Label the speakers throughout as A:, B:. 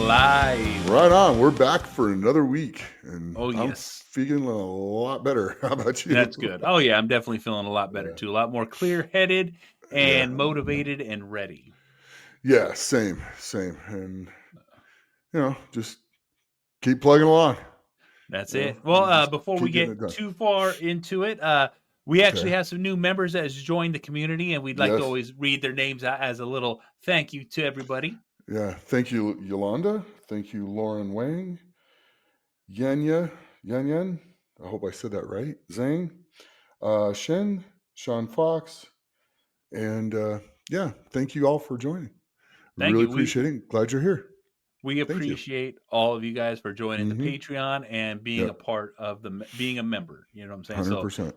A: live.
B: Right on. We're back for another week, and
A: Oh,
B: I'm
A: yes.
B: feeling a lot better. How about
A: That's
B: you?
A: good. Oh, yeah, I'm definitely feeling a lot better
B: Yeah,
A: too. A lot more clear-headed
B: yeah,
A: and motivated and ready.
B: yeah. Same, and just keep plugging along.
A: That's it. Well,
B: We just
A: before we
B: keep getting it
A: get
B: done.
A: too far into it, we
B: Okay.
A: actually have some new members that has joined the community, and we'd like to
B: Yes.
A: always read their names out as a little thank you to everybody.
B: Yeah. Thank you, Yolanda. Thank you, Lauren Wang, Yenya, Yan. I hope I said that right. Zhang, Shen, Sean Fox, and yeah. Thank you all for joining.
A: Thank
B: Really
A: you.
B: appreciate it. Glad you're here.
A: We
B: Thank you.
A: appreciate all of you guys for joining the
B: Mm-hmm.
A: Patreon and being a
B: Yep.
A: part of being a member. You know what I'm saying? So
B: 100%.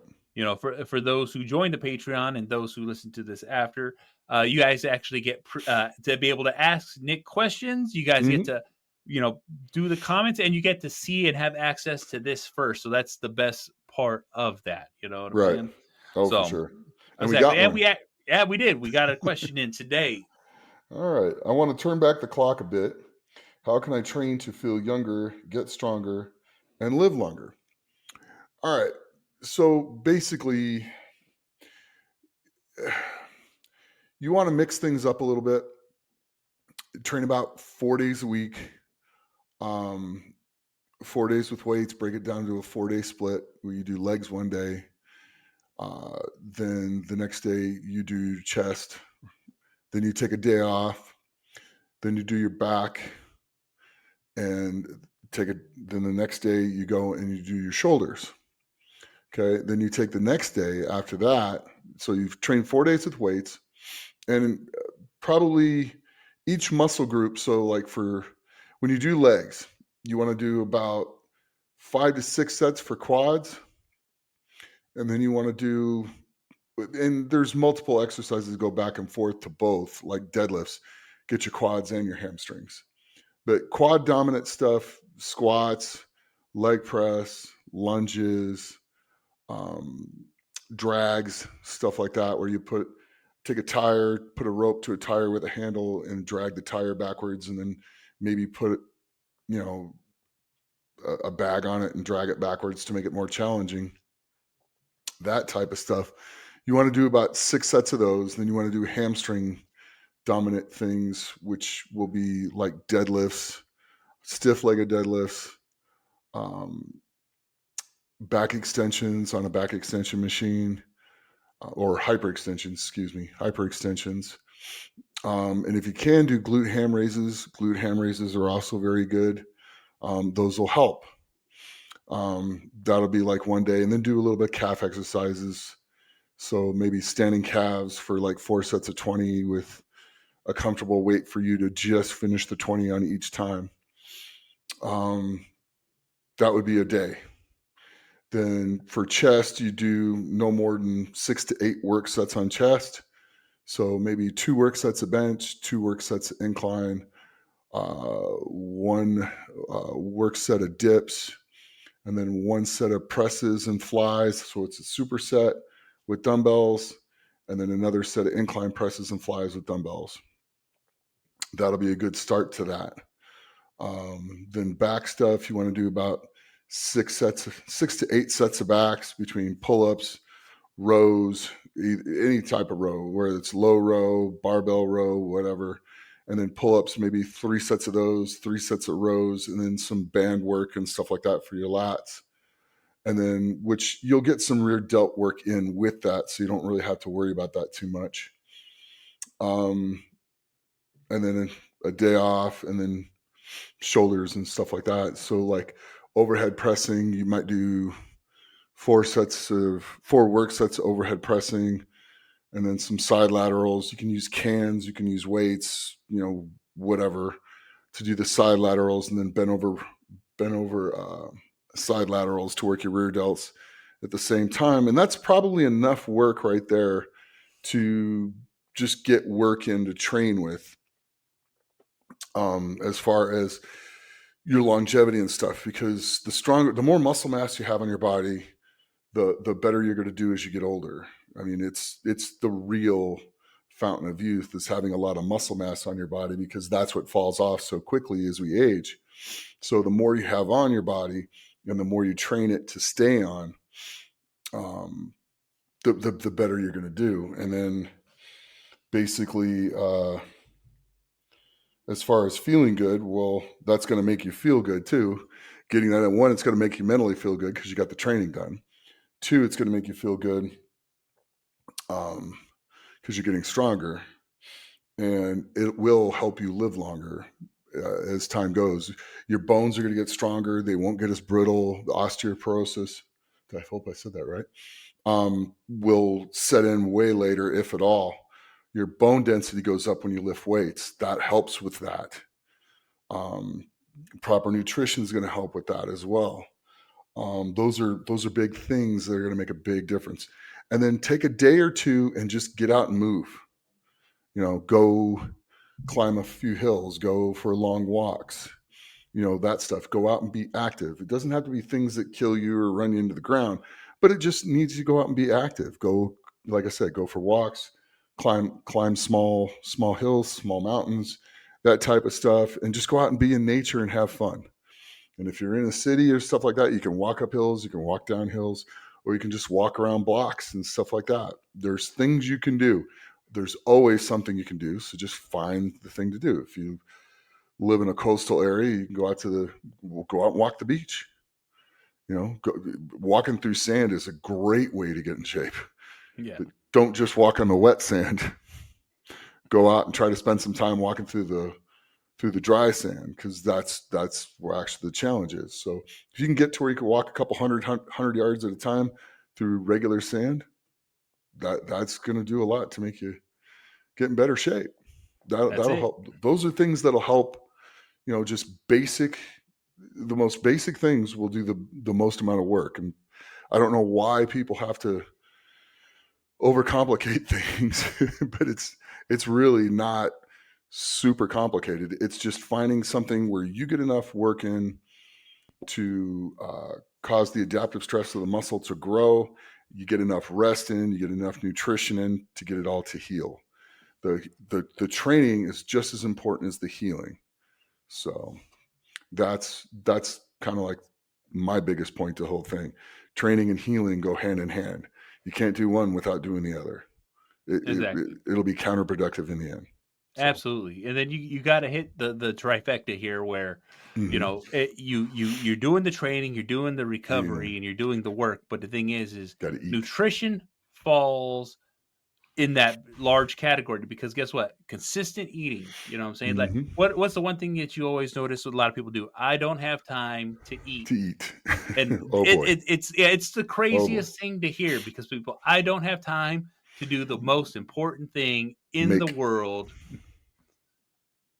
A: for those who join the Patreon and those who listen to this after, you guys actually get to be able to ask Nick questions. You guys get
B: Mhm.
A: to, do the comments, and you get to see and have access to this first. So that's the best part of that. You know what I'm
B: Right.
A: saying?
B: Oh, for
A: So
B: sure. And we
A: exactly,
B: got
A: and
B: one.
A: yeah, we did. We got a question in today.
B: All right. I want to turn back the clock a bit. How can I train to feel younger, get stronger, and live longer? All right. So basically, you want to mix things up a little bit. Train about 4 days a week. Um, 4 days with weights. Break it down to a 4 day split where you do legs one day. Then the next day you do chest. Then you take a day off. Then you do your back, and then the next day you go and you do your shoulders. Okay, then you take the next day after that. So you've trained 4 days with weights, and probably each muscle group. So like for when you do legs, you want to do about 5 to 6 sets for quads, and then you want to do, and there's multiple exercises go back and forth to both, like deadlifts, get your quads and your hamstrings. But quad dominant stuff, squats, leg press, lunges, um, drags, stuff like that, where you take a tire, put a rope to a tire with a handle and drag the tire backwards, and then maybe put, you know, a bag on it and drag it backwards to make it more challenging. That type of stuff. You want to do about 6 sets of those. Then you want to do hamstring dominant things, which will be like deadlifts, stiff legged deadlifts, um, back extensions on a back extension machine, or hyperextensions, excuse me, hyperextensions. And if you can do glute ham raises are also very good. Those will help. That'll be like one day, and then do a little bit of calf exercises. So maybe standing calves for like 4 sets of 20 with a comfortable weight for you to just finish the 20 on each time. Um, that would be a day. Then for chest, you do no more than 6 to 8 work sets on chest. So maybe 2 work sets of bench, 2 work sets of incline, one work set of dips, and then 1 set of presses and flies. So it's a superset with dumbbells, and then another set of incline presses and flies with dumbbells. That'll be a good start to that. Then back stuff, you want to do about 6 to 8 sets of backs between pull-ups, rows, any type of row, whether it's low row, barbell row, whatever. And then pull-ups, maybe 3 sets of those, 3 sets of rows, and then some band work and stuff like that for your lats. And then which you'll get some rear delt work in with that, so you don't really have to worry about that too much. And then a day off, and then shoulders and stuff like that. So like overhead pressing, you might do 4 work sets of overhead pressing, and then some side laterals. You can use cans, you can use weights, whatever, to do the side laterals, and then bent over side laterals to work your rear delts at the same time. And that's probably enough work right there to just get work in to train with, as far as your longevity and stuff, because the more muscle mass you have on your body, the better you're going to do as you get older. I mean, it's the real fountain of youth is having a lot of muscle mass on your body, because that's what falls off so quickly as we age. So the more you have on your body and the more you train it to stay on, the better you're going to do. And then basically, as far as feeling good, well, that's going to make you feel good too. Getting that in, one, it's going to make you mentally feel good because you got the training done. Two, it's going to make you feel good because you're getting stronger, and it will help you live longer as time goes. Your bones are going to get stronger. They won't get as brittle. The osteoporosis, I hope I said that right, will set in way later, if at all. Your bone density goes up when you lift weights. That helps with that. Proper nutrition is going to help with that as well. Those are big things that are going to make a big difference. And then take a day or two and just get out and move. Go climb a few hills, go for long walks, that stuff. Go out and be active. It doesn't have to be things that kill you or run you into the ground, but it just needs you to go out and be active. Go, like I said, go for walks, climb small hills, small mountains, that type of stuff, and just go out and be in nature and have fun. And if you're in a city or stuff like that, you can walk up hills, you can walk down hills, or you can just walk around blocks and stuff like that. There's things you can do. There's always something you can do. So just find the thing to do. If you live in a coastal area, you can go out and walk the beach. Walking through sand is a great way to get in shape.
A: Yeah.
B: But don't just walk on the wet sand. Go out and try to spend some time walking through the dry sand, because that's where actually the challenge is. So if you can get to where you can walk a couple hundred yards at a time through regular sand, that's going to do a lot to make you get in better shape.
A: That's
B: That'll
A: it.
B: help. Those are things that'll help. Just the most basic things will do the most amount of work. And I don't know why people have to overcomplicate things, but it's really not super complicated. It's just finding something where you get enough work in to cause the adaptive stress of the muscle to grow. You get enough rest in, you get enough nutrition in to get it all to heal. The training is just as important as the healing. So that's kind of like my biggest point to the whole thing. Training and healing go hand in hand. You can't do one without doing the other.
A: Exactly.
B: It'll be counterproductive in the end. So,
A: Absolutely. And then you got to hit the trifecta here, where
B: mhm.
A: you're doing the training, you're doing the
B: Yeah,
A: recovery, and you're doing the work. But the thing is
B: got to eat.
A: nutrition falls in that large category, because guess what? Consistent eating, you know what I'm saying? Like,
B: Hmm.
A: what's the one thing that you always notice what a lot of people do? I don't have time to eat.
B: To eat.
A: And
B: Oh boy.
A: it's the
B: Oh boy.
A: craziest thing to hear, because people, I don't have time to do the most important thing in the
B: Make
A: world,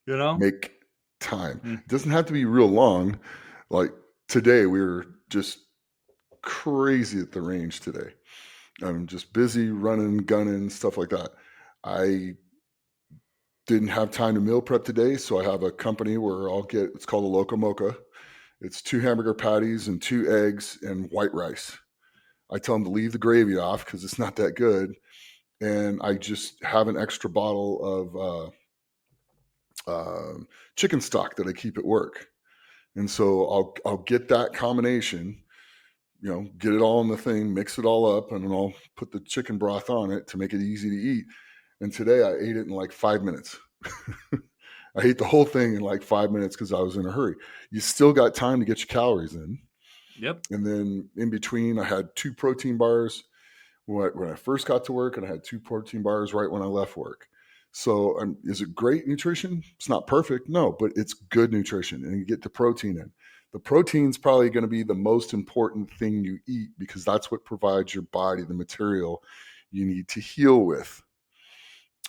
A: you know?
B: make time.
A: Mm.
B: It doesn't have to be real long. Like today, we were just crazy at the range today. I'm just busy running, gunning, stuff like that. I didn't have time to meal prep today, so I have a company where I'll get, it's called a Loco Mocha. It's 2 hamburger patties and 2 eggs and white rice. I tell them to leave the gravy off because it's not that good, and I just have an extra bottle of chicken stock that I keep at work. And so I'll get that combination, get it all in the thing, mix it all up, and then I'll put the chicken broth on it to make it easy to eat. And today I ate it in like 5 minutes. I ate the whole thing in like 5 minutes because I was in a hurry. You still got time to get your calories in.
A: Yep.
B: And then in between, I had 2 protein bars when I first got to work, and I had 2 protein bars right when I left work. So is it great nutrition? It's not perfect, no, but it's good nutrition, and you get the protein in. The protein's probably going to be the most important thing you eat, because that's what provides your body the material you need to heal with.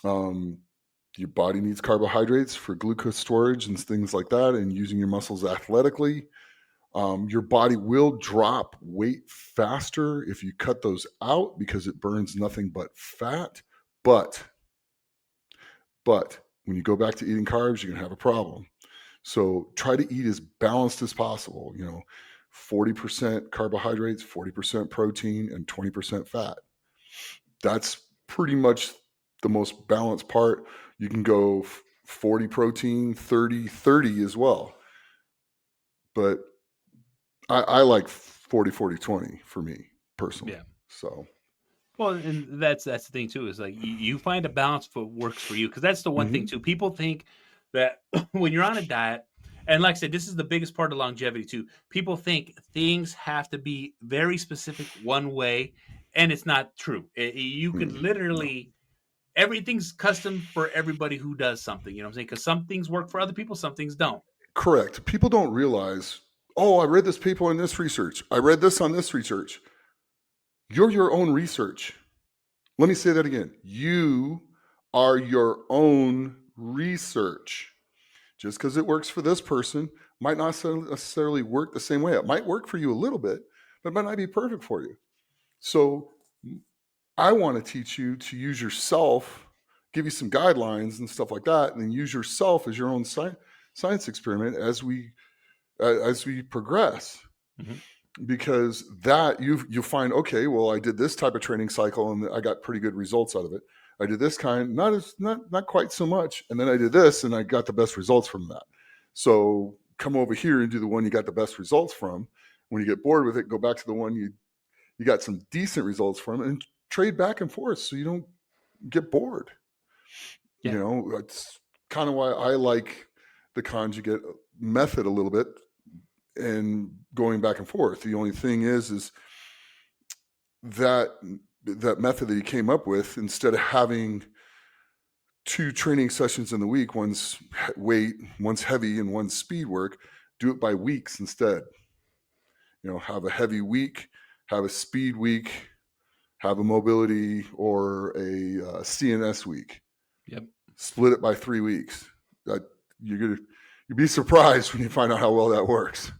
B: Your body needs carbohydrates for glucose storage and things like that, and using your muscles athletically. Your body will drop weight faster if you cut those out, because it burns nothing but fat. But when you go back to eating carbs, you're going to have a problem. So try to eat as balanced as possible. 40% carbohydrates, 40% protein, and 20% fat. That's pretty much the most balanced part. You can go 40 protein, 30 as well. But I like 40-40-20 for me personally.
A: Yeah.
B: So,
A: Well, and that's the thing too, is like you find a balance for what works for you, because that's the one thing
B: mhm,
A: too. People think that when you're on a diet, and like I said, this is the biggest part of longevity too. People think things have to be very specific one way, and it's not true. You could
B: no.
A: literally everything's custom for everybody who does something. You know what I'm saying? Because some things work for other people, some things don't.
B: Correct. People don't realize, oh, I read this paper on this research. I read this on this research. You're your own research. Let me say that again. You are your own research. Just because it works for this person might not necessarily work the same way. It might work for you a little bit, but it might not be perfect for you. So I want to teach you to use yourself, give you some guidelines and stuff like that, and then use yourself as your own science experiment as we progress.
A: Mhm.
B: Because that you find, okay, well, I did this type of training cycle and I got pretty good results out of it. I did this kind, not quite so much, and then I did this and I got the best results from that. So come over here and do the one you got the best results from. When you get bored with it, go back to the one you got some decent results from, and trade back and forth so you don't get bored.
A: Yeah,
B: That's kind of why I like the conjugate method a little bit, and going back and forth. The only thing is that that method that he came up with, instead of having two training sessions in the week, one's weight, one's heavy, and one's speed work, do it by weeks instead. Have a heavy week, have a speed week, have a mobility or a CNS week.
A: yep,
B: Split it by 3 weeks. That you're gonna you'd be surprised when you find out how well that works.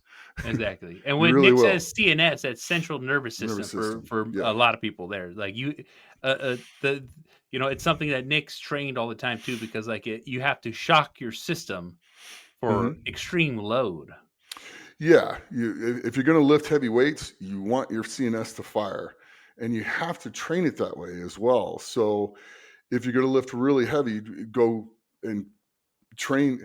A: exactly. And
B: You
A: when
B: really
A: Nick
B: will.
A: says CNS, that's central nervous
B: Nervous
A: system for
B: system.
A: a
B: Yeah.
A: lot of people. There, like the it's something that Nick's trained all the time too, because like you have to shock your system for
B: hmm
A: extreme load.
B: Yeah, if you're going to lift heavy weights, you want your CNS to fire, and you have to train it that way as well. So if you're going to lift really heavy, go and train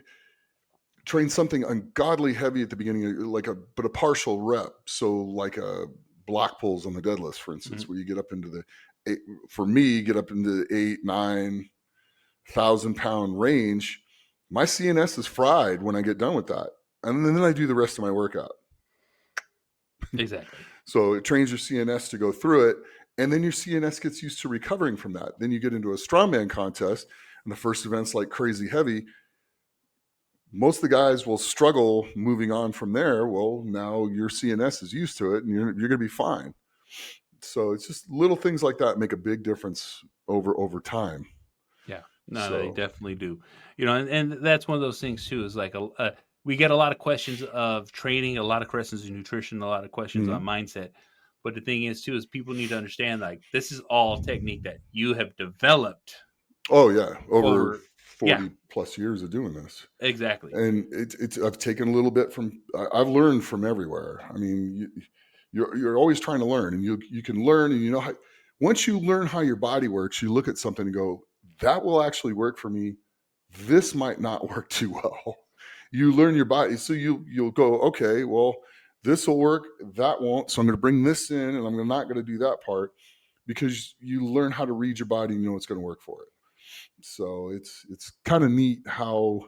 B: something ungodly heavy at the beginning, but a partial rep. So like a block pulls on the deadlift, for instance,
A: Mhm.
B: where you get up into the eight, for me, get up into the 8,000-9,000 pound range. My CNS is fried when I get done with that, and then I do the rest of my workout.
A: Exactly.
B: So it trains your CNS to go through it, and then your CNS gets used to recovering from that. Then you get into a strongman contest, and the first event's like crazy heavy. Most of the guys will struggle moving on from there. Well, now your CNS is used to it, and you're going to be fine. So it's just little things like that make a big difference over time.
A: Yeah, no, they
B: So,
A: definitely do. And that's one of those things too. Is like we get a lot of questions of training, a lot of questions of nutrition, a lot of questions on
B: mhm.
A: mindset. But the thing is too is people need to understand like this is all technique that you have developed
B: Oh yeah, over
A: over. Yeah,
B: 40 plus years of doing this.
A: exactly.
B: And it's I've taken a little bit from I've learned from everywhere. I mean, you're always trying to learn, and you can learn, and how once you learn how your body works, you look at something and go, that will actually work for me. This might not work too well. You learn your body, so you'll go, okay, well, this will work, that won't. So I'm going to bring this in, and I'm not going to do that part, because you learn how to read your body and you know what's going to work for it. So it's kind of neat how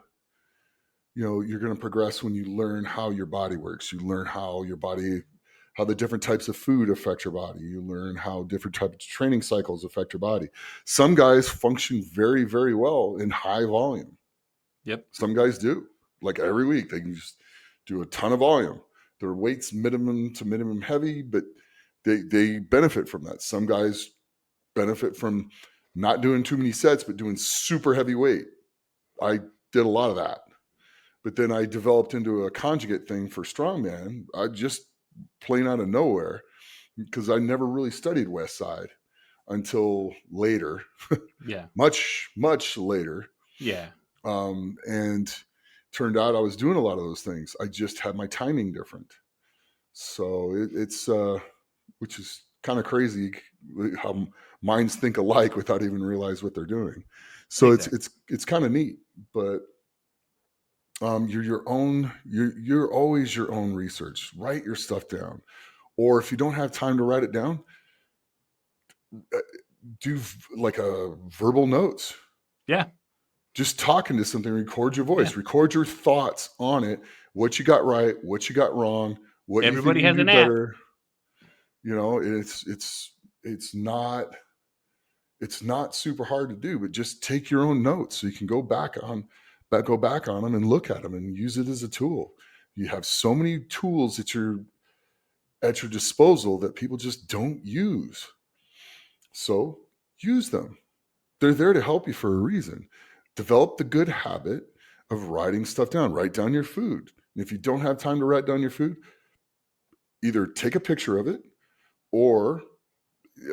B: you're going to progress when you learn how your body works. You learn how the different types of food affect your body. You learn how different types of training cycles affect your body. Some guys function very, very well in high volume.
A: Yep.
B: Some guys do. Like every week, they can just do a ton of volume. Their weight's minimum to minimum heavy, but they benefit from that. Some guys benefit from not doing too many sets, but doing super heavy weight. I did a lot of that. But then I developed into a conjugate thing for strongman. I just plain out of nowhere, because I never really studied West Side until later,
A: Yeah.
B: much, much later.
A: Yeah.
B: And turned out I was doing a lot of those things. I just had my timing different. So which is kind of crazy how minds think alike without even realize what they're doing. So
A: Exactly.
B: it's kind of neat, but you're your own. You're always your own research. Write your stuff down, or if you don't have time to write it down, uh, do like a verbal notes.
A: Yeah.
B: Just talking to something, record your
A: Yeah.
B: voice, record your thoughts on it, what you got right, what you got wrong, what you think
A: Everybody
B: you can
A: has
B: do
A: an app.
B: better. You know, it's not it's not super hard to do, but just take your own notes so you can go back on them and look at them and use it as a tool. You have so many tools at your disposal that people just don't use. So use them. They're there to help you for a reason. Develop the good habit of writing stuff down. Write down your food. And if you don't have time to write down your food, either take a picture of it or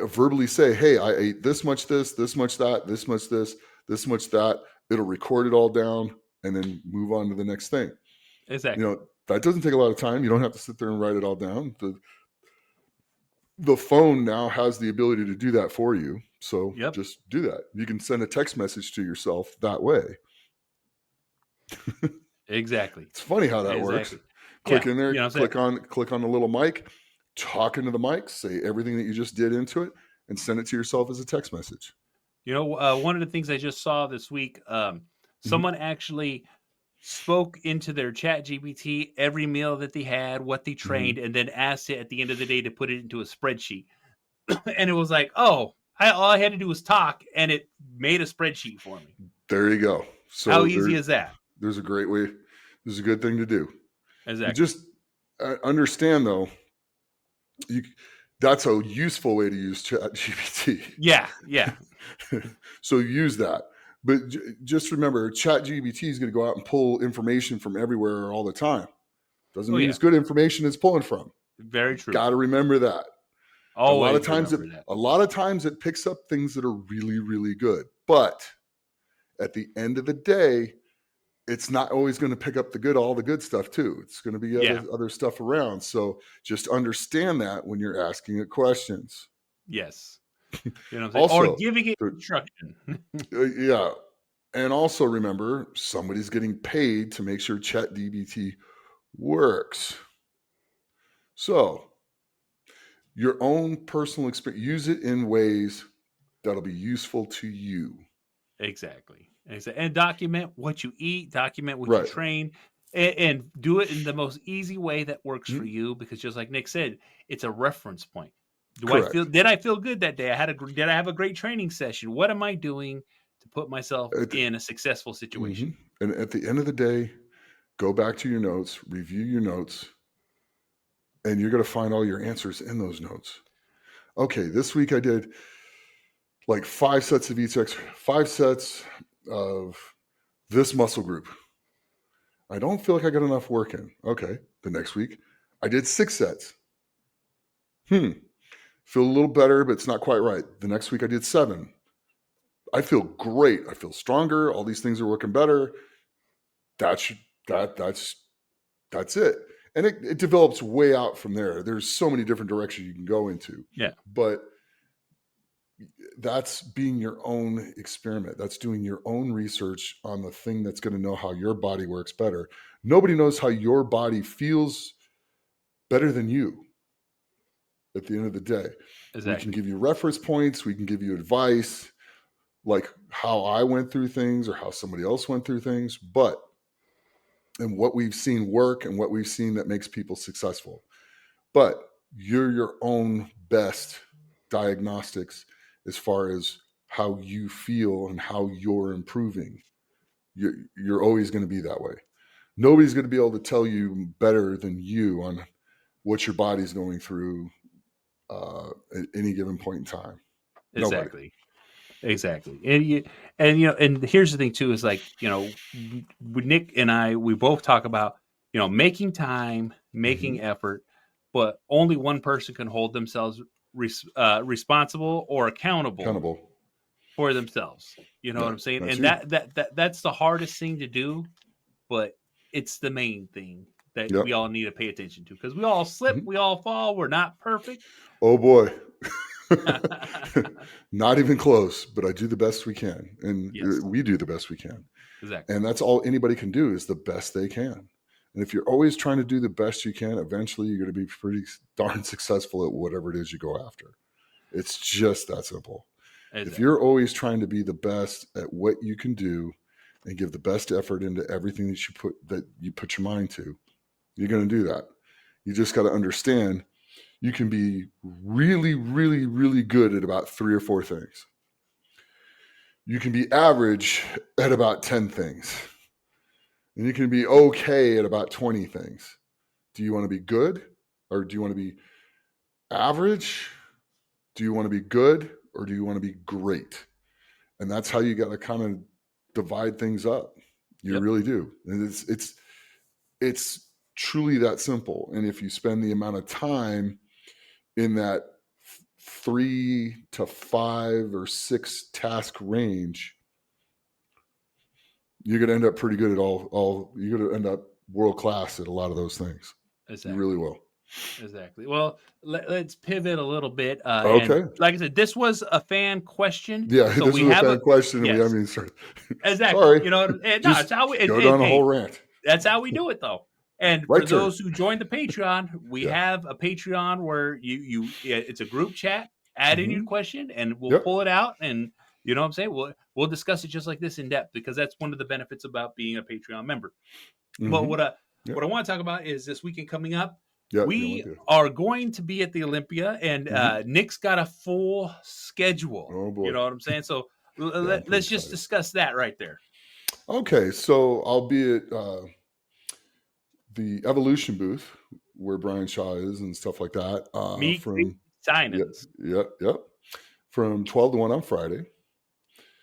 B: verbally say, hey, I ate this much that, this much that. It'll record it all down and then move on to the next thing. You
A: Exactly.
B: know, that doesn't take a lot of time. You don't have to sit there and write it all down. The phone now has the ability to do that for you. So
A: Yep.
B: just do that. You can send a text message to yourself that way.
A: Exactly.
B: It's funny how that works.
A: Exactly.
B: Click
A: Yeah.
B: in there,
A: You know what I'm saying?
B: click on the little mic, talk into the mic, say everything that you just did into it, and send it to yourself as a text message.
A: You know, one of the things I just saw this week,
B: Mhm.
A: someone actually spoke into their chat GPT every meal that they had, what they trained,
B: Mhm.
A: and then asked it at the end of the day to put it into a spreadsheet. And it was like, oh, all I had to do was talk, and it made a spreadsheet for me.
B: There you go.
A: How
B: So
A: easy is that?
B: there's a great way. There's a good thing to do. You
A: Exactly.
B: just understand though, you that's a useful way to use Chat GPT.
A: Yeah. Yeah.
B: So use that. But just remember, Chat GPT is going to go out and pull information from everywhere all the time. Doesn't
A: Oh,
B: mean
A: yeah.
B: it's good information it's pulling from.
A: Very true.
B: Got to remember that.
A: Always remember that.
B: A lot of times it picks up things that are really, really good. But at the end of the day, it's not always going to pick up all the good stuff too. It's going to be
A: Yeah.
B: other stuff around. So just understand that when you're asking it questions.
A: Yes. You know what I'm saying? Or
B: Also,
A: giving it
B: there,
A: instruction.
B: yeah, and also remember somebody's getting paid to make sure ChatGPT works. So your own personal experience, use it in ways that'll be useful to you.
A: Exactly. And document what you eat, document what you
B: Right.
A: train, and do it in the most easy way that works for
B: Mhm.
A: you. Because just like Nick said, it's a reference point.
B: Correct.
A: Did I feel good that day? Did I have a great training session? What am I doing to put myself
B: At the,
A: in a successful situation?
B: mhm. And at the end of the day, go back to your notes, review your notes, and you're going to find all your answers in those notes. Okay, this week I did like 5 sets of 5 sets of this muscle group. I don't feel like I got enough work in. Okay, the next week I did 6 sets. Feel a little better, but it's not quite right. The next week I did 7. I feel great. I feel stronger. All these things are working better. That's that. That's it. And it develops way out from there. There's so many different directions you can go into,
A: Yeah,
B: but that's being your own experiment. That's doing your own research on the thing that's going to know how your body works better. Nobody knows how your body feels better than you at the end of the day. We can
A: exactly.
B: give you reference points, we can give you advice, like how I went through things or how somebody else went through things, but and what we've seen work and what we've seen that makes people successful. But you're your own best diagnostics as far as how you feel and how you're improving. You're always going to be that way. Nobody's going to be able to tell you better than you on what your body's going through at any given point in time. Nobody.
A: Exactly. Exactly. And here's the thing too is like, Nick and I we both talk about, making time,
B: Hmm.
A: making effort, but only one person can hold themselves responsible or accountable
B: Accountable.
A: for themselves. You know what
B: Yeah,
A: I'm saying?
B: that's
A: And
B: you.
A: that's the hardest thing to do, but it's the main thing that
B: Yep.
A: we all need to pay attention to, because we all slip,
B: Mhm.
A: we all fall, we're not perfect.
B: Oh boy. Not even close, but I do the best we can. And
A: Yes,
B: we do the best we can.
A: exactly.
B: And that's all anybody can do is the best they can. And if you're always trying to do the best you can, eventually you're going to be pretty darn successful at whatever it is you go after. It's just that simple. If
A: Exactly.
B: you're always trying to be the best at what you can do and give the best effort into everything that you put your mind to, you're going to do that. You just got to understand you can be really, really, really good at about 3 or 4 things. You can be average at about 10 things. And you can be okay at about 20 things. Do you want to be good or do you want to be average? Do you want to be good or do you want to be great? And that's how you got to kind of divide things up. You
A: Yep.
B: really do. And it's truly that simple. And if you spend the amount of time in that 3 to 5 or 6 task range, you're going to end up pretty good at all. You're going to end up world class at a lot of those things. You really
A: Exactly.
B: will.
A: Exactly. Well, let's pivot a little bit. And
B: Okay.
A: like I said, this was a fan question,
B: Yeah,
A: so
B: this
A: we
B: was a
A: have a
B: fan question, and we
A: yes,
B: haven't even started.
A: exactly.
B: Sorry,
A: You know, and no, it's
B: just
A: how we.
B: go down a whole
A: Hey,
B: rant.
A: that's how we do it, though. And for
B: Right turn.
A: those who joined the Patreon, we
B: Yeah.
A: have a Patreon where it's a group chat. Add in your
B: Hmm.
A: question, and we'll
B: Yep.
A: pull it out, and you know what I'm saying. We'll discuss it just like this in depth, because that's one of the benefits about being a Patreon member. But
B: Hmm.
A: what I
B: Yep.
A: want to talk about is this weekend coming up.
B: Yep. You want
A: We
B: to do.
A: are going to be at the Olympia, and
B: Hmm.
A: Nick's got a full schedule.
B: Oh
A: You
B: boy.
A: know what I'm saying? So
B: Yeah, I'm pretty
A: let's just
B: excited.
A: discuss that right there.
B: Okay, so I'll be at the Evolution booth where Brian Shaw is and stuff like that.
A: Meet, greet,
B: From Yep.
A: signings.
B: Yep. From 12 to 1 on Friday.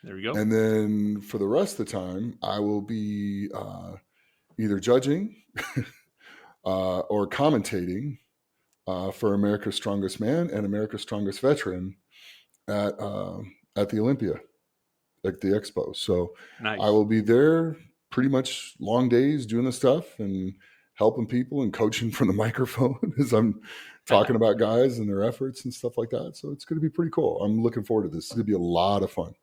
A: There we go.
B: And then for the rest of the time, I will be either judging or commentating for America's Strongest Man and America's Strongest Veteran at at the Olympia, at the expo. So I
A: Nice.
B: will be there pretty much long days doing the stuff and helping people and coaching from the microphone as I'm talking about guys and their efforts and stuff like that. So it's going to be pretty cool. I'm looking forward to this. It's going to be a lot of fun.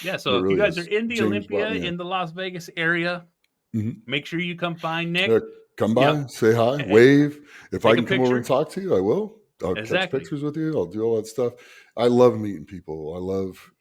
A: Yeah.
B: It
A: So if you
B: really
A: guys are
B: is.
A: in the
B: James brought
A: Olympia
B: me in.
A: in the Las Vegas area,
B: Mhm.
A: make sure you come find Nick.
B: Come
A: You know,
B: by, say hi,
A: hey,
B: wave. If I
A: take a
B: can come over and
A: picture.
B: talk to you, I will. I'll catch
A: Exactly.
B: pictures with you. I'll do all that stuff. I love meeting people. I love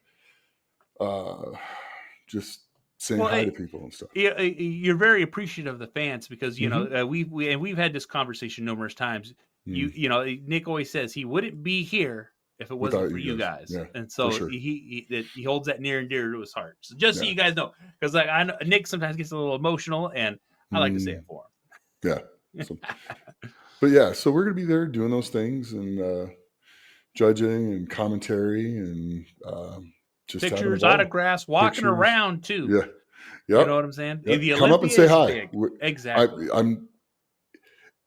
B: just saying
A: Well,
B: hi to people and stuff.
A: yeah, you're very appreciative of the fans, because you know
B: Hmm.
A: we've had this conversation numerous times.
B: Mm.
A: You know, Nick always says he wouldn't be here if it wasn't
B: Without
A: for
B: you
A: you
B: guys.
A: guys,
B: Yeah,
A: and
B: for
A: so
B: sure.
A: he holds that near and dear to his heart. So just so
B: Yeah.
A: you guys know, because like I know Nick sometimes gets a little emotional, and I like to say it
B: Mm.
A: for
B: Yeah.
A: him.
B: So, but yeah, so we're going to be there doing those things and judging and commentary and just having a
A: Pictures,
B: ball.
A: autographs, walking
B: Pictures.
A: around too.
B: Yeah.
A: You know
B: Yep.
A: what I'm saying?
B: Yep.
A: The
B: Come up and
A: Olympia
B: say
A: is
B: hi.
A: big.
B: I,
A: Exactly.
B: I'm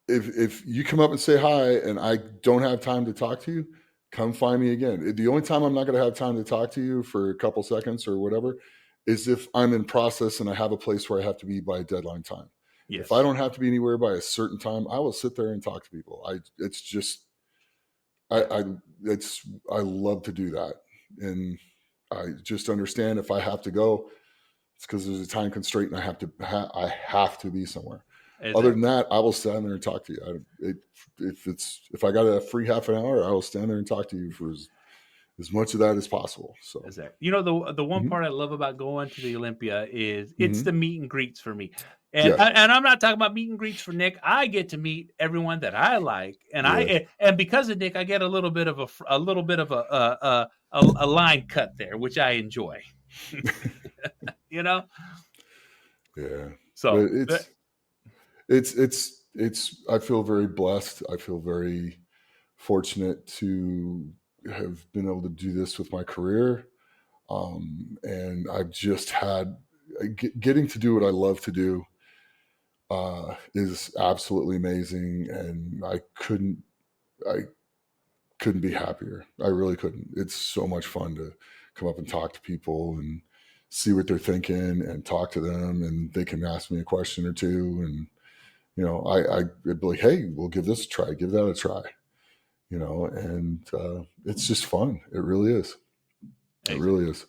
B: if you come up and say hi and I don't have time to talk to you, come find me again. The only time I'm not going to have time to talk to you for a couple seconds or whatever is if I'm in process and I have a place where I have to be by deadline time. If I
A: Yes.
B: don't have to be anywhere by a certain time, I will sit there and talk to people. It's just
A: Yeah.
B: I it's I love to do that, and I just understand if I have to go, it's because there's a time constraint and I have to be somewhere. Other than
A: Exactly.
B: that, I will stand there and talk to you. If I got a free half an hour, I will stand there and talk to you for as much of that as possible. So,
A: Exactly. You know, the one
B: mhm,
A: part I love about going to the Olympia is it's the
B: mhm,
A: meet and greets for me. And
B: yes,
A: I'm not talking about meet and greets for Nick. I get to meet everyone that I like, and
B: yes,
A: and because of Nick, I get a little bit of a little bit of a line cut there, which I enjoy. You know,
B: yeah. But
A: so
B: it's. I feel very blessed. I feel very fortunate to have been able to do this with my career. And I've just had getting to do what I love to do is absolutely amazing, and I couldn't be happier. I really couldn't. It's so much fun to come up and talk to people and see what they're thinking and talk to them, and they can ask me a question or two, I'd be like, hey, we'll give this a try, give that a try, and it's just fun. It really is. It really
A: Exactly.
B: is.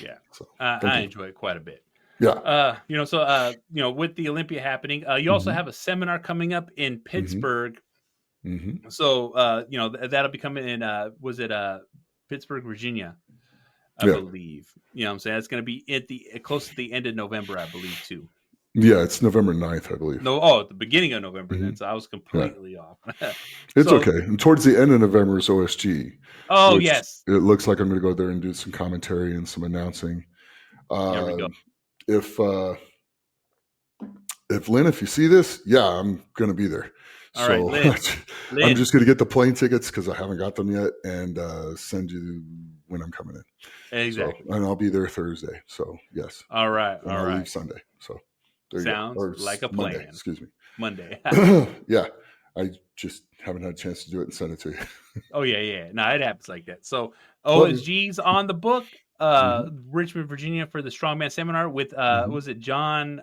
A: Yeah.
B: So thank
A: I
B: you.
A: enjoy it quite a bit.
B: Yeah.
A: With the Olympia happening, you also
B: Hmm.
A: have a seminar coming up in
B: Hmm.
A: Pittsburgh.
B: Hmm.
A: So, that'll be coming in, was it Pittsburgh, Virginia, I
B: Yeah.
A: believe. You know what I'm saying? It's going to be at the close to the end of November, I believe, too.
B: Yeah. It's November 9th, I believe.
A: No, oh, at the beginning of November
B: Hmm.
A: then. So I was
B: Yeah.
A: completely off.
B: It's
A: So,
B: okay. And towards the end of November is OSG,
A: oh,
B: which
A: yes.
B: it looks like I'm going to go there and do some commentary and some announcing.
A: There we go.
B: Um, if Lynn, if you see this, yeah, I'm going to be there.
A: All right,
B: So
A: Lynn.
B: I'm
A: Lynn.
B: just going to get the plane tickets because I haven't got them yet, and send you when I'm coming in. So,
A: Exactly.
B: and I'll be there Thursday. So yes,
A: All right.
B: and
A: All
B: I'll leave
A: right.
B: Sunday. So there you go.
A: Sounds
B: Or
A: like a
B: Monday,
A: plan.
B: excuse me.
A: Monday.
B: Yeah, I just haven't had a chance to do it and send it to you.
A: Oh yeah, yeah. No, it happens like that. So
B: Love you.
A: OSG's on the book.
B: Hmm.
A: Richmond, Virginia for the Strongman seminar with
B: Hmm.
A: was it John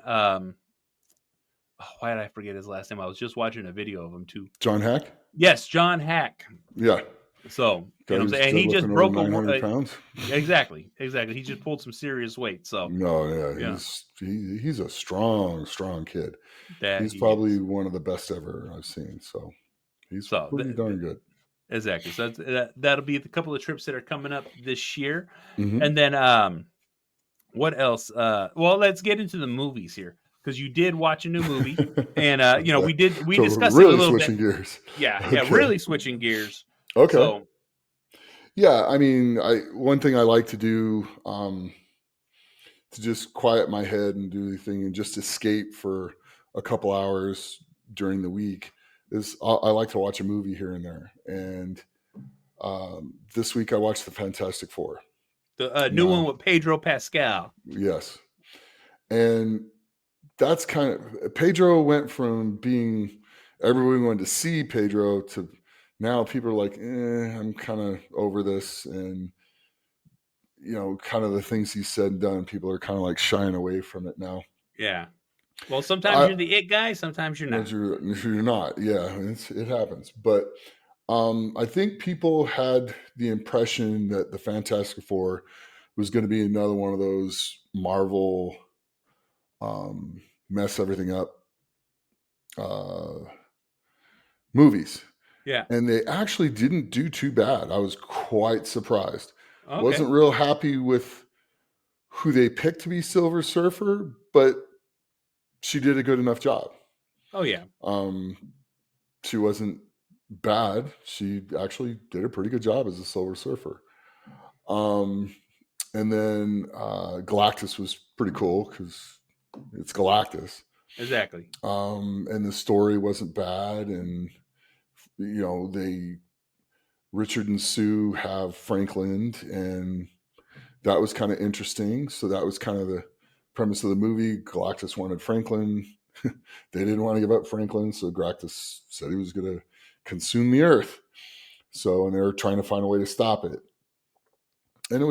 A: why did I forget his last name? I was just watching a video of him too.
B: John Hack.
A: Yes, John Hack.
B: Yeah,
A: So,
B: guy
A: what I'm
B: who's
A: saying? And he just
B: deadlifting over
A: broke
B: 900 pounds.
A: exactly. Exactly. He just pulled some serious weight. So,
B: No, yeah,
A: yeah,
B: he's a strong kid.
A: that
B: He's
A: he
B: probably
A: is.
B: one of the best ever I've seen. So he's
A: So,
B: pretty darn good.
A: exactly. So that'll be the couple of trips that are coming up this year.
B: Hmm.
A: And then what else? Well, let's get into the movies here because you did watch a new movie, and
B: Okay.
A: we
B: So we're
A: discussed it a
B: really
A: little bit.
B: switching gears.
A: Yeah, yeah,
B: Okay.
A: really switching gears.
B: Okay.
A: So
B: Yeah. I mean, one thing I like to do, to just quiet my head and do the thing and just escape for a couple hours during the week is I like to watch a movie here and there. And this week I watched The Fantastic Four.
A: the new one
B: Now,
A: with Pedro Pascal.
B: yes. And that's kind of Pedro went from being everyone wanted to see Pedro to now people are like, I'm kind of over this. And, kind of the things he said and done, people are kind of like shying away from it now.
A: Yeah. Well, sometimes
B: I,
A: you're the it guy, sometimes you're
B: no,
A: not.
B: you're not. Yeah, it happens. But I think people had the impression that the Fantastic Four was going to be another one of those Marvel mess everything up uh, movies.
A: Yeah.
B: And they actually didn't do too bad. I was quite surprised.
A: Okay.
B: Wasn't real happy with who they picked to be Silver Surfer, but she did a good enough job.
A: Oh yeah.
B: Um, she wasn't bad. She actually did a pretty good job as a Silver Surfer. Um, and then Galactus was pretty cool because it's Galactus.
A: Exactly.
B: And the story wasn't bad, and they Richard and Sue have Franklin, and that was kind of interesting. So that was kind of the premise of the movie. Galactus wanted Franklin. They didn't want to give up Franklin, so Galactus said he was going to consume the Earth. So, and they were trying to find a way to stop it, and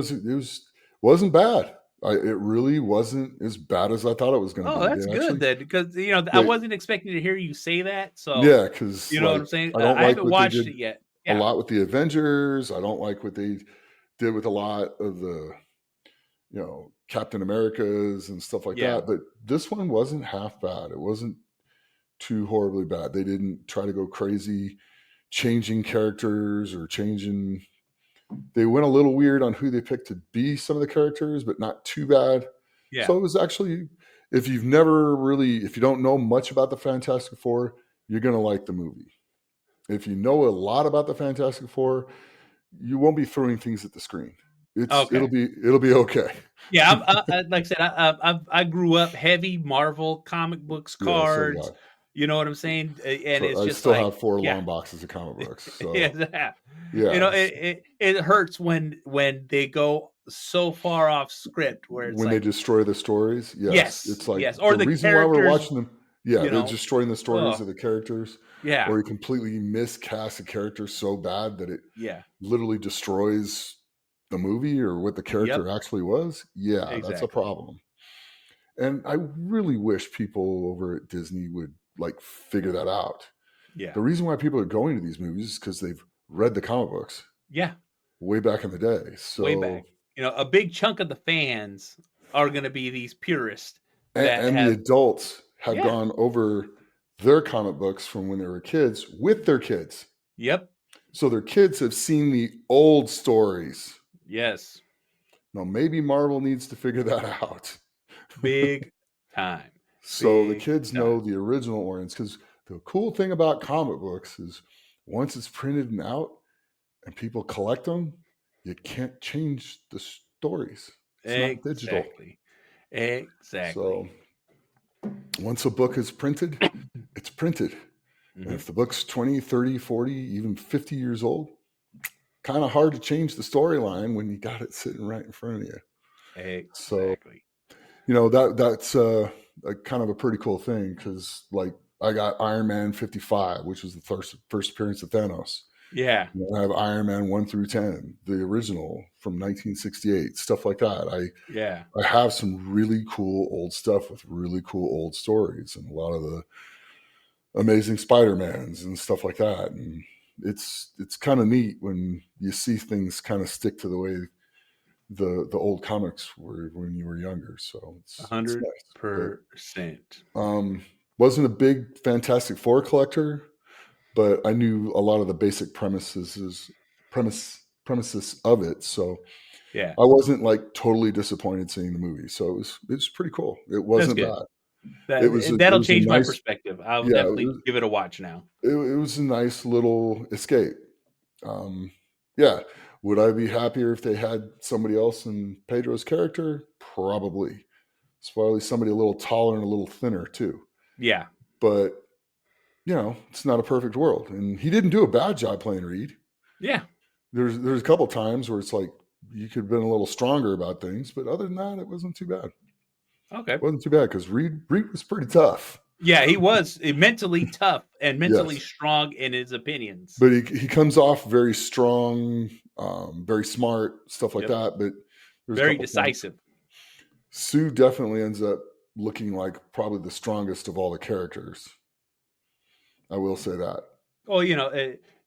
B: wasn't bad. It really wasn't as bad as I thought it was going to
A: Oh,
B: be.
A: that's good then, because I
B: They
A: wasn't expecting to hear you say that. So
B: yeah, because
A: you know what
B: like
A: I'm saying.
B: I don't
A: I
B: like
A: haven't
B: what they
A: watched
B: did
A: it yet.
B: a
A: Yeah.
B: lot with the Avengers. I don't like what they did with a lot of the Captain Americas and stuff like
A: Yeah.
B: that. But this one wasn't half bad. It wasn't too horribly bad. They didn't try to go crazy changing characters or changing. They went a little weird on who they picked to be some of the characters, but not too bad.
A: Yeah.
B: So it was actually, if you don't know much about the Fantastic Four, you're going to like the movie. If you know a lot about the Fantastic Four, you won't be throwing things at the screen. It'll
A: Okay.
B: be okay.
A: Yeah. Like I said, I grew up heavy Marvel comic books,
B: Yeah, so did I.
A: cards. You know what I'm saying? And
B: So
A: it's
B: I
A: just
B: still
A: like,
B: have 4
A: yeah,
B: long boxes of comic books. So
A: yeah.
B: yeah,
A: It hurts when they go so far off script where it's
B: when they
A: like,
B: destroy the stories, yes,
A: yes,
B: it's like
A: yes, or
B: the
A: the
B: reason why we're
A: characters,
B: watching them. Yeah,
A: you
B: they're
A: know,
B: destroying the stories
A: oh
B: of the characters,
A: yeah,
B: or you completely miscast a character so bad that it
A: yeah,
B: literally destroys the movie or what the
A: yep,
B: character actually was. Yeah, that's a
A: exactly.
B: problem. And I really wish people over at Disney would like figure that out.
A: Yeah.
B: The reason why people are going to these movies is because they've read the comic books
A: Yeah.
B: way back in the day.
A: Way
B: So
A: back. A big chunk of the fans are going to be these purists
B: and,
A: that
B: and the
A: have.
B: adults have
A: Yeah.
B: gone over their comic books from when they were kids with their kids.
A: Yep.
B: So their kids have seen the old stories.
A: Yes.
B: Now maybe Marvel needs to figure that out.
A: Big time.
B: So the
A: Big
B: kids know
A: time.
B: the original origins, because the cool thing about comic books is once it's printed and out and people collect them, you can't change the stories. It's not digital.
A: Exactly. Exactly.
B: So once a book is printed, it's printed. And
A: Hmm.
B: if the book's 20, 30, 40, even 50 years old, kind of hard to change the storyline when you got it sitting right in front of you. So,
A: Exactly.
B: that's a kind of a pretty cool thing, because like I got Iron Man 55, which was the first appearance of Thanos.
A: Yeah.
B: I have Iron Man 1 through 10, the original from 1968, stuff like that.
A: Yeah.
B: I have some really cool old stuff with really cool old stories, and a lot of the Amazing Spider-Mans and stuff like that. And it's kind of neat when you see things kind of stick to the way the old comics were when you were younger. So
A: A
B: it's
A: hundred
B: nice.
A: percent.
B: But wasn't a big Fantastic Four collector, but I knew a lot of the basic premises of it. So
A: Yeah.
B: I wasn't like totally disappointed seeing the movie. So it was pretty cool. It
A: That's
B: wasn't
A: good.
B: bad. It was
A: That
B: a, it
A: that'll
B: was a
A: change my
B: nice,
A: perspective. I will
B: yeah,
A: definitely give it a watch now.
B: it was a nice little escape. Um, yeah. Would I be happier if they had somebody else in Pedro's character? Probably. Probably somebody a little taller and a little thinner too.
A: Yeah.
B: But it's not a perfect world, and he didn't do a bad job playing Reed.
A: Yeah.
B: There's a couple times where it's like you could have been a little stronger about things, but other than that, it wasn't too bad.
A: Okay.
B: Wasn't too bad because Reed was pretty tough.
A: Yeah, he was mentally tough and mentally
B: Yes,
A: strong in his opinions.
B: but he comes off very strong, very smart, stuff like
A: Yep.
B: that. But there's a
A: Very
B: couple points.
A: decisive.
B: Sue definitely ends up looking like probably the strongest of all the characters. I will say that.
A: Well,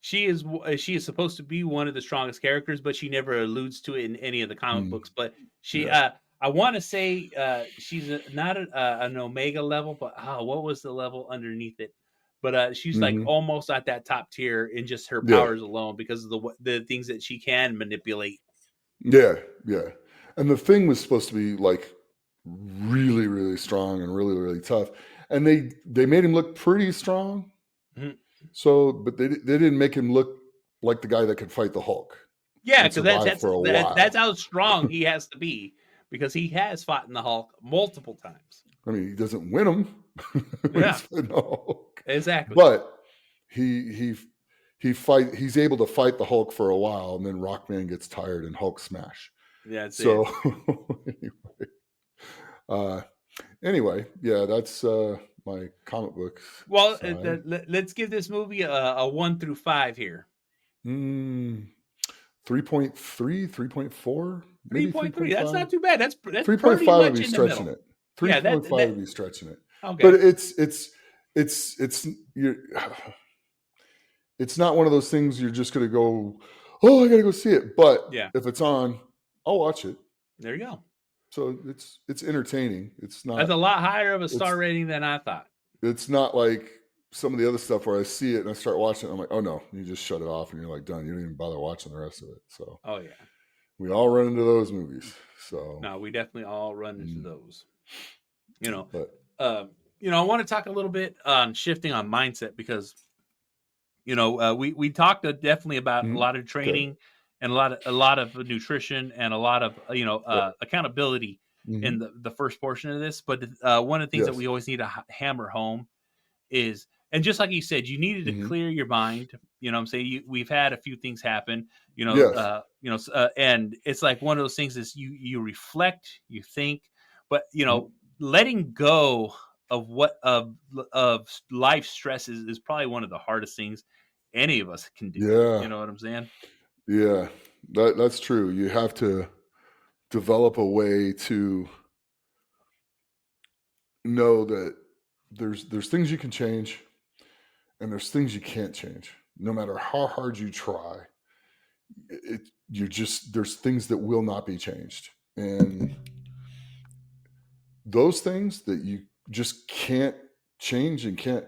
A: she is supposed to be one of the strongest characters, but she never alludes to it in any of the comic
B: Mm,
A: books. But she,
B: yeah.
A: I want to say, she's not an Omega level, but what was the level underneath it? But she's like
B: Hmm.
A: almost at that top tier in just her
B: Yeah.
A: powers alone because of the things that she can manipulate.
B: Yeah. Yeah. And the thing was supposed to be like really, really strong and really, really tough. And they made him look pretty strong.
A: Mhm.
B: So, but they didn't make him look like the guy that could fight the Hulk
A: Yeah,
B: and
A: because
B: survive for a
A: that's
B: while.
A: how strong he has to be because he has fought in the Hulk multiple times.
B: I mean, he doesn't win them when he's
A: Yeah,
B: fighting the Hulk,
A: exactly.
B: but he's able to fight the Hulk for a while, and then Rockman gets tired and Hulk smash.
A: That's
B: So
A: it.
B: uh, anyway, yeah, that's my comic book
A: Well,
B: side.
A: let's give this movie a 1 through 5 here.
B: Mm, 3.3, 3.4,
A: Three
B: maybe
A: point three. That's
B: 3.5.
A: not too bad. That's pretty
B: 3.5 would
A: much
B: be
A: in the
B: stretching
A: middle.
B: it.
A: Yeah.
B: 3.5 would be stretching it. But
A: Okay.
B: it's you're it's not one of those things you're just gonna go, oh, I gotta go see it. But
A: Yeah.
B: if it's on, I'll watch it.
A: There you go.
B: So it's entertaining.
A: That's a lot higher of a star
B: It's
A: rating than I thought.
B: it's not like some of the other stuff where I see it and I start watching it. I'm like, oh no, you just shut it off and you're like done. You don't even bother watching the rest of it. So
A: Oh yeah.
B: we all run into those movies. So,
A: No, we definitely all run into
B: mm,
A: those. You know,
B: but
A: um, I want to talk a little bit on shifting on mindset because we talked definitely about a
B: mhm,
A: lot of
B: okay,
A: training and a lot of nutrition and a lot of
B: yep,
A: accountability in
B: hmm,
A: the first portion of this. But one of the things that
B: yes,
A: we always need to hammer home is, and just like you said, you needed to
B: hmm,
A: clear your mind. What I'm saying, we've had a few things happen.
B: yes,
A: And it's like one of those things is you reflect, you think, but
B: mhm,
A: letting go of what of life stress is probably one of the hardest things any of us can do.
B: yeah,
A: You know what I'm saying?
B: yeah. That's true. You have to develop a way to know that there's things you can change, and there's things you can't change. No matter how hard you try, you're just there's things that will not be changed, and those things that you just can't change and can't,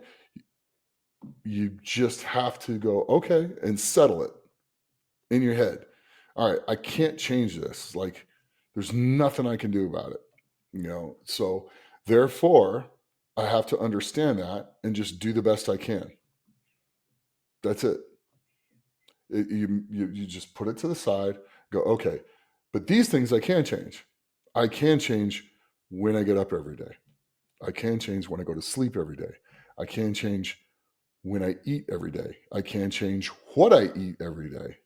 B: you just have to go okay and settle it in your head. All right, I can't change this. Like, there's nothing I can do about it. So therefore, I have to understand that and just do the best I can. That's it. You just put it to the side, go, okay, but these things I can change. I can change when I get up every day. I can change when I go to sleep every day. I can change when I eat every day. I can change what I eat every day.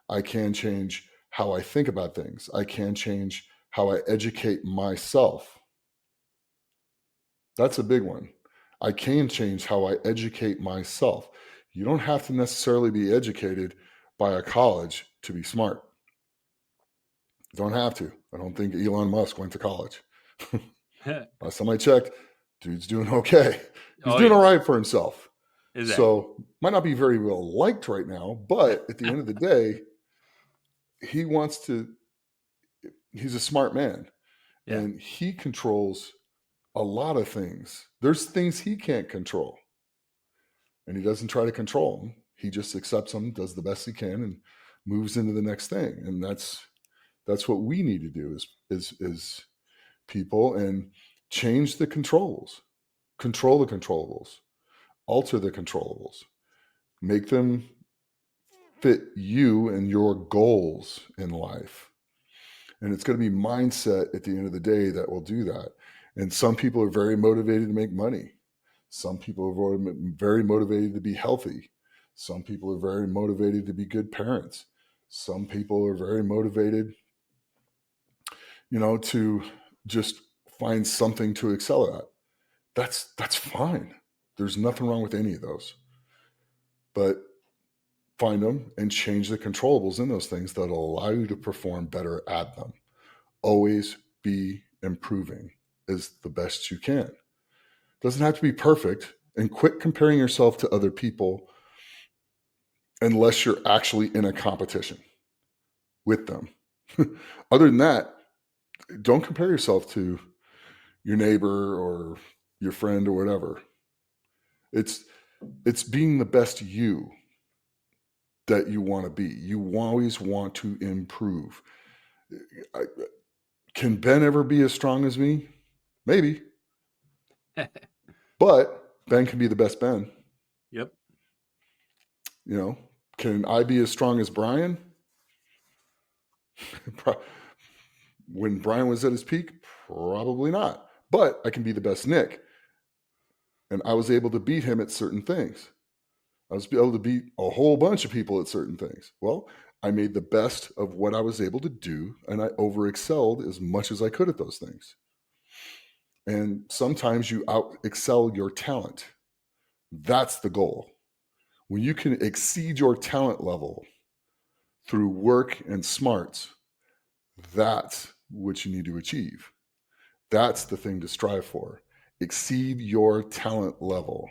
B: I can change how I think about things. I can change how I educate myself. That's a big one. I can change how I educate myself. You don't have to necessarily be educated by a college to be smart. You don't have to. I don't think Elon Musk went to college. Last time I checked, dude's doing okay. He's
A: Oh
B: doing all
A: yeah,
B: right for himself.
A: exactly.
B: So might not be very well liked right now, but at the end of the day, he wants to, he's a smart man
A: Yeah.
B: and he controls a lot of things. There's things he can't control and he doesn't try to control them. He just accepts them, does the best he can, and moves into the next thing. And that's what we need to do is people, and change the controls, control the controllables, alter the controllables, make them fit you and your goals in life. And it's going to be mindset at the end of the day that will do that. And some people are very motivated to make money. Some people are very motivated to be healthy. Some people are very motivated to be good parents. Some people are very motivated, to just find something to excel at. That's fine. There's nothing wrong with any of those. But find them and change the controllables in those things that'll allow you to perform better at them. Always be improving as the best you can. Doesn't have to be perfect, and quit comparing yourself to other people unless you're actually in a competition with them. Other than that, don't compare yourself to your neighbor or your friend or whatever. It's it's being the best you that you want to be. You always want to improve. I, can Ben ever be as strong as me? Maybe, but Ben can be the best Ben.
A: Yep.
B: You know, can I be as strong as Brian? When Brian was at his peak, probably not. But I can be the best Nick, and I was able to beat him at certain things. I was able to beat a whole bunch of people at certain things. Well, I made the best of what I was able to do, and I over excelled as much as I could at those things. And sometimes you out excel your talent. That's the goal. When you can exceed your talent level through work and smarts, that's what you need to achieve. That's the thing to strive for. Exceed your talent level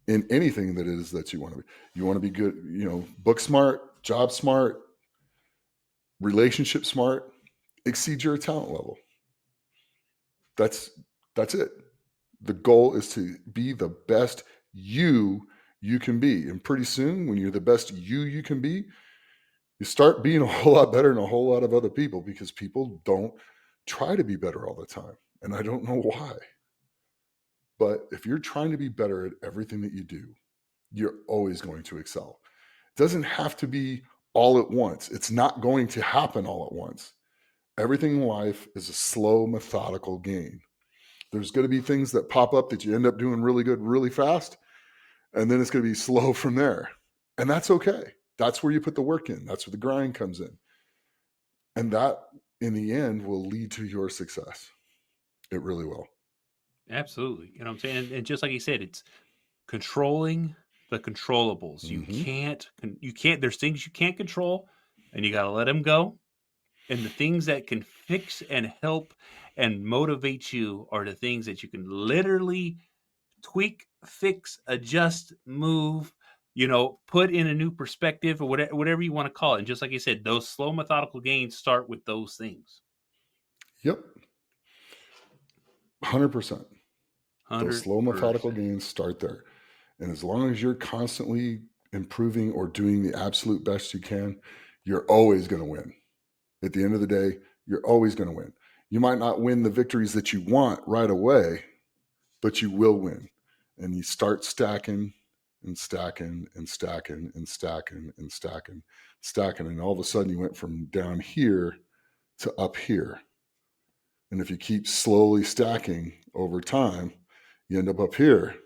B: in anything that it is that you want to be. You want to be good, book smart, job smart, relationship smart, exceed your talent level. That's that's it. The goal is to be the best you can be. And pretty soon when you're the best you can be, you start being a whole lot better than a whole lot of other people, because people don't try to be better all the time. And I don't know why. But if you're trying to be better at everything that you do, you're always going to excel. It doesn't have to be all at once. It's not going to happen all at once. Everything in life is a slow, methodical game. There's going to be things that pop up that you end up doing really good, really fast. And then it's going to be slow from there. And that's okay. That's where you put the work in. That's where the grind comes in. And that, in the end, will lead to your success. It really will.
A: Absolutely. You know what I'm saying? And just like you said, it's controlling the controllables.
B: Mm-hmm.
A: You can't, there's things you can't control and you got to let them go. And the things that can fix and help and motivate you are the things that you can literally tweak, fix, adjust, move, put in a new perspective or whatever you want to call it. And just like you said, those slow methodical gains start with those things.
B: Yep. 100%. Those slow methodical
A: 100%.
B: gains start there. And as long as you're constantly improving or doing the absolute best you can, you're always going to win. At the end of the day, you're always going to win. You might not win the victories that you want right away, but you will win. And you start stacking and stacking and stacking and stacking and stacking, stacking. And all of a sudden you went from down here to up here. And if you keep slowly stacking over time, you end up here.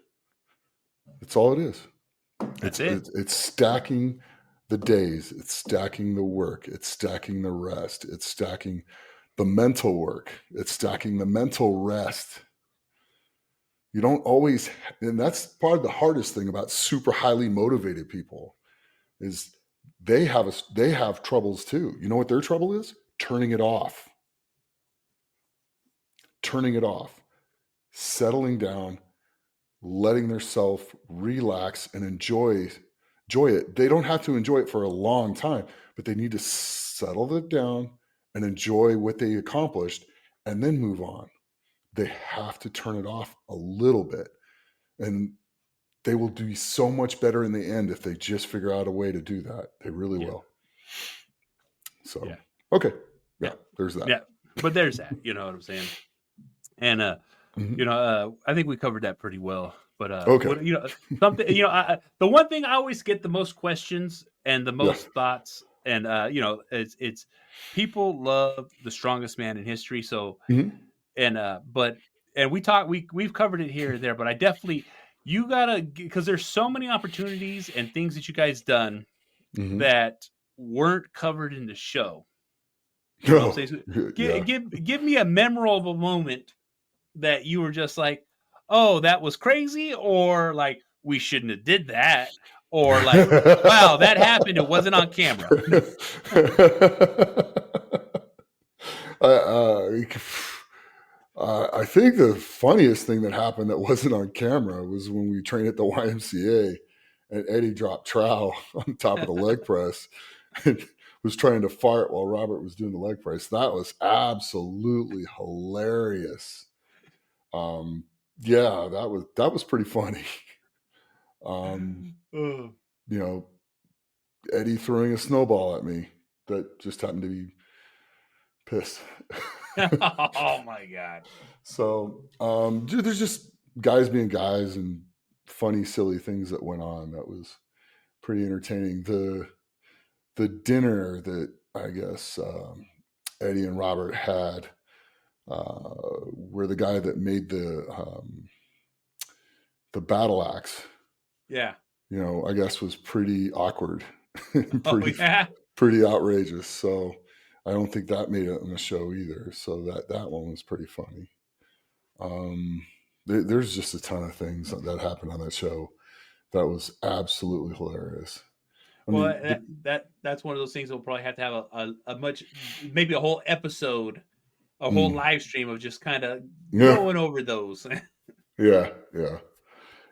B: That's all it is.
A: That's it.
B: It's stacking the days. It's stacking the work. It's stacking the rest. It's stacking the mental work. It's stacking the mental rest. You don't always, and that's part of the hardest thing about super highly motivated people is they have troubles too. You know what their trouble is? Turning it off. Turning it off. Settling down, letting themselves relax and enjoy it. They don't have to enjoy it for a long time, but they need to settle it down and enjoy what they accomplished and then move on. They have to turn it off a little bit. And they will do so much better in the end if they just figure out a way to do that. They really
A: Yeah.
B: will. So,
A: Yeah.
B: okay. Yeah, there's that.
A: Yeah. But there's that, you know what I'm saying? And, I think we covered that pretty well. But,
B: Okay.
A: something, the one thing I always get the most questions and the
B: Yeah.
A: most thoughts, and, it's people love the strongest man in history. So,
B: Mhm.
A: and we've covered it here and there, but I definitely, you gotta, because there's so many opportunities and things that you guys done
B: Mhm.
A: that weren't covered in the show. You know what I'm saying? So
B: Yeah.
A: give me a memorable moment that you were just like, oh, that was crazy, or like we shouldn't have did that, or like, wow, that happened. It wasn't on camera.
B: I, I think the funniest thing that happened that wasn't on camera was when we trained at the YMCA and Eddie dropped trowel on top of the leg press and was trying to fart while Robert was doing the leg press. That was absolutely hilarious. Yeah, that was pretty funny.
A: Oh.
B: You know, Eddie throwing a snowball at me that just happened to be pissed.
A: Oh my god.
B: So dude, there's just guys being guys and funny, silly things that went on. That was pretty entertaining. The dinner that I guess Eddie and Robert had, where the guy that made the battle axe,
A: Yeah.
B: I guess was pretty awkward,
A: Oh
B: pretty
A: yeah.
B: pretty outrageous. So I don't think that made it on the show either. So that one was pretty funny. There's just a ton of things that happened on that show that was absolutely hilarious. I
A: Well,
B: mean,
A: that's one of those things. We'll probably have to have a much, maybe a whole episode, a whole
B: mm,
A: live stream of just kind of
B: yeah,
A: going over those.
B: yeah, yeah.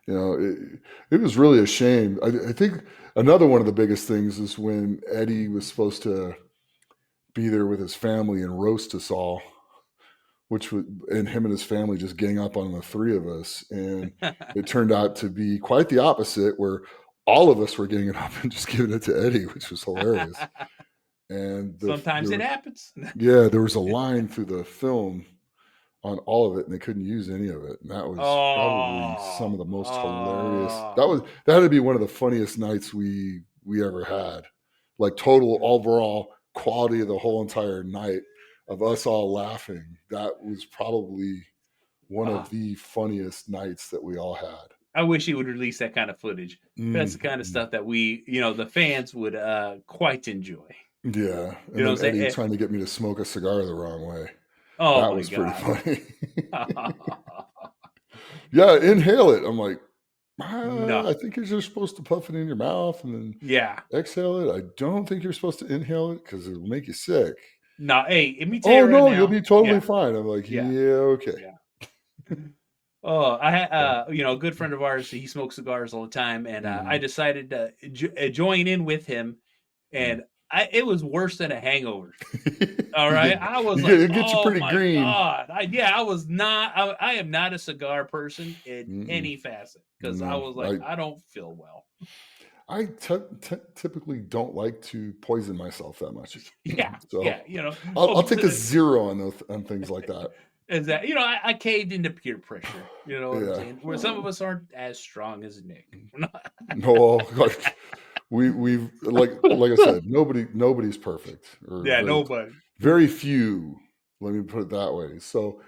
B: It was really a shame. I think another one of the biggest things is when Eddie was supposed to be there with his family and roast us all, which would, and him and his family just gang up on the three of us. And it turned out to be quite the opposite, where all of us were ganging up and just giving it to Eddie, which was hilarious. And
A: Sometimes it happens.
B: there was a line through the film on all of it, and they couldn't use any of it. And that was probably some of
A: Oh,
B: the most hilarious.
A: oh,
B: That had to be one of the funniest nights we ever had. Like total overall quality of the whole entire night of us all laughing. That was probably one of
A: oh.
B: the funniest nights that we all had.
A: I wish he would release that kind of footage. That's the kind of
B: Mm.
A: stuff that we, the fans would quite enjoy.
B: Yeah,
A: You
B: and
A: know
B: then
A: what I'm
B: Eddie
A: saying?
B: trying to get me to smoke a cigar the wrong way.
A: Oh
B: That
A: my
B: was pretty
A: god.
B: funny. Yeah, inhale it. I'm like,
A: No.
B: I think you're just supposed to puff it in your mouth and then
A: Yeah.
B: exhale it. I don't think you're supposed to inhale it because it'll make you sick.
A: No, hey, let me tell you
B: Oh
A: right
B: no, you'll
A: now.
B: be totally
A: Yeah,
B: fine. I'm like,
A: yeah,
B: yeah, okay.
A: yeah. Oh, I had,
B: So,
A: a good friend of ours. He smokes cigars all the time, and I
B: mhm.
A: decided to join in with him,
B: Mm.
A: and it was worse than a hangover. All
B: you
A: right,
B: get
A: I was
B: you get
A: like,
B: it gets you
A: "Oh
B: pretty
A: my
B: green.
A: god!" I was not. I am not a cigar person in
B: Mm-mm.
A: any facet because I
B: No,
A: was like, I don't feel well.
B: typically don't like to poison myself that much.
A: Yeah, yeah,
B: So
A: you know.
B: I'll
A: Well,
B: take a 0 on on things like that.
A: is that I caved into peer pressure. You know what I'm
B: Yeah.
A: saying? Where some of us aren't as strong as Nick.
B: No, like we've like I said, nobody's perfect or
A: Yeah, nobody.
B: very few. Let me put it that way. So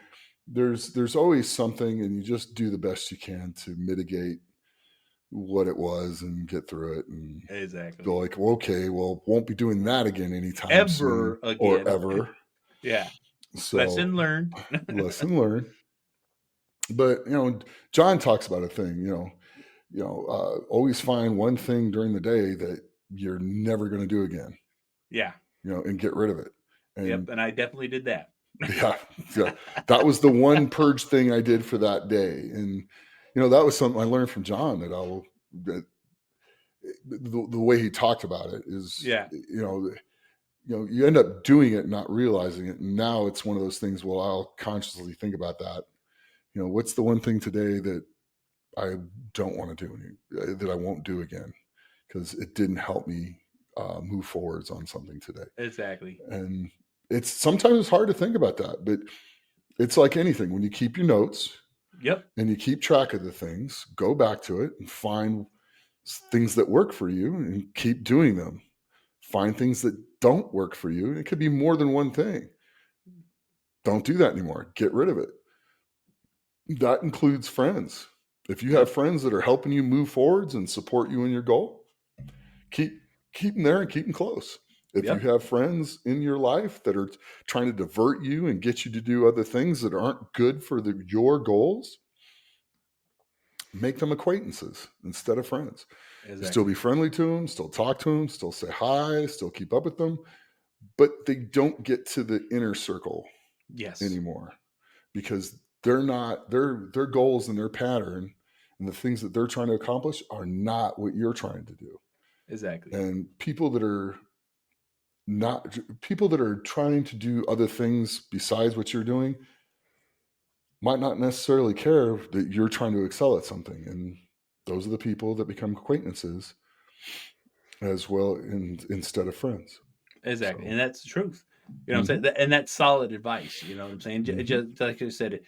B: there's always something, and you just do the best you can to mitigate what it was and get through it and
A: Exactly.
B: go like, well, okay, well, won't be doing that again anytime soon
A: Ever
B: or
A: again.
B: ever.
A: Yeah.
B: So
A: Lesson learned.
B: lesson learned. But John talks about a thing. Always find one thing during the day that you're never going to do again.
A: Yeah.
B: And get rid of it.
A: Yep.
B: And
A: And I definitely did that.
B: yeah, yeah, that was the one purge thing I did for that day. And that was something I learned from John that the way he talked about it is,
A: Yeah.
B: you end up doing it, not realizing it. And now it's one of those things. Well, I'll consciously think about that. What's the one thing today that I don't want to do that I won't do again because it didn't help me move forwards on something today.
A: Exactly.
B: And sometimes it's hard to think about that, but it's like anything. When you keep your notes
A: Yep.
B: and you keep track of the things, go back to it and find things that work for you and keep doing them. Find things that don't work for you. It could be more than one thing. Don't do that anymore. Get rid of it. That includes friends. If you have
A: Yep.
B: friends that are helping you move forwards and support you in your goal, keep them there and keep them close. If you
A: Yep.
B: have friends in your life that are trying to divert you and get you to do other things that aren't good for your goals, make them acquaintances instead of friends. Still be
A: Exactly.
B: friendly to them, still talk to them, still say hi, still keep up with them, but they don't get to the inner circle
A: Yes.
B: anymore because they're not their goals and their pattern and the things that they're trying to accomplish are not what you're trying to do.
A: Exactly.
B: And people that are trying to do other things besides what you're doing might not necessarily care that you're trying to excel at something. And those are the people that become acquaintances as well instead of friends.
A: Exactly.
B: So
A: And that's the truth. You know what I'm saying?
B: mhm,
A: And that's solid advice. You know what I'm saying?
B: mhm,
A: Just like you said,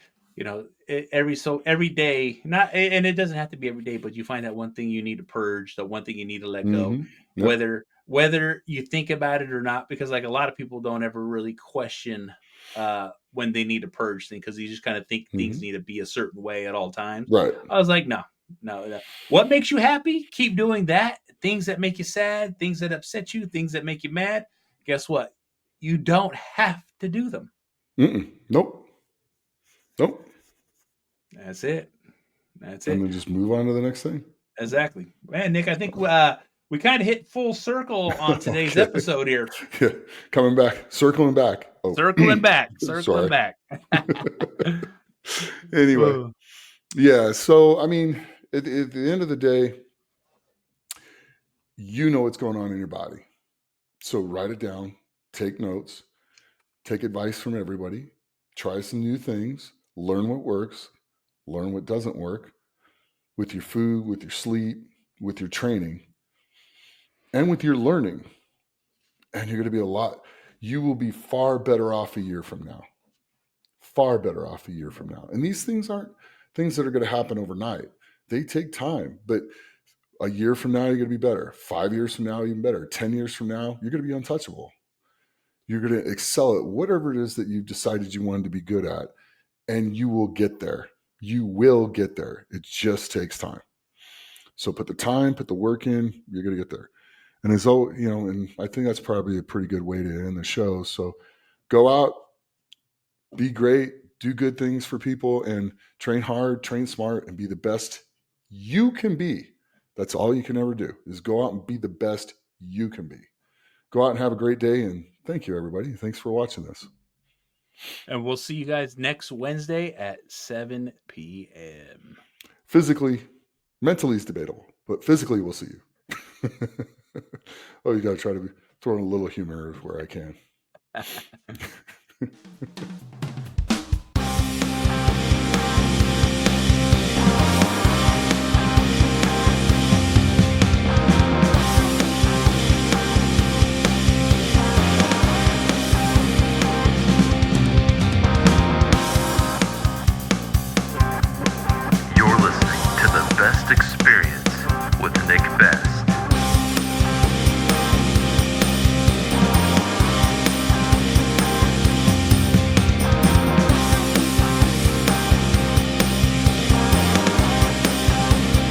A: every day, not, and it doesn't have to be every day, but you find that one thing you need to purge, the one thing you need to let go,
B: mhm, yep,
A: whether you think about it or not, because like a lot of people don't ever really question when they need to purge things because you just kind of think things
B: mhm,
A: need to be a certain way at all times.
B: right.
A: I was like, no, no, no. What makes you happy? Keep doing that. Things that make you sad, things that upset you, things that make you mad, guess what? You don't have to do them.
B: Nope, nope.
A: That's it. That's
B: And
A: it.
B: then just move on to the next thing.
A: Exactly. Man, Nick, I think we kind of hit full circle on today's
B: Okay.
A: episode here.
B: Yeah. Coming back, circling back. Oh,
A: Circling back, circling
B: sorry.
A: back.
B: Anyway,
A: Oh,
B: yeah. So, I mean, at the end of the day, you know what's going on in your body. So write it down, take notes, take advice from everybody, try some new things, learn what works, learn what doesn't work with your food, with your sleep, with your training, and with your learning. And you're going to be you will be far better off a year from now. Far better off a year from now. And these things aren't things that are going to happen overnight. They take time, but a year from now, you're going to be better. 5 years from now, even better. 10 years from now, you're going to be untouchable. You're going to excel at whatever it is that you've decided you wanted to be good at, and you will get there. You will get there. It just takes time. So put the time, put the work in, you're going to get there. And and I think that's probably a pretty good way to end the show. So go out, be great, do good things for people, and train hard, train smart, and be the best you can be. That's all you can ever do is go out and be the best you can be. Go out and have a great day and Thank you, everybody. Thanks for watching this.
A: And we'll see you guys next Wednesday at 7 p.m.
B: Physically, mentally is debatable, but physically, we'll see you. Oh, you got to try to throw in a little humor where I can.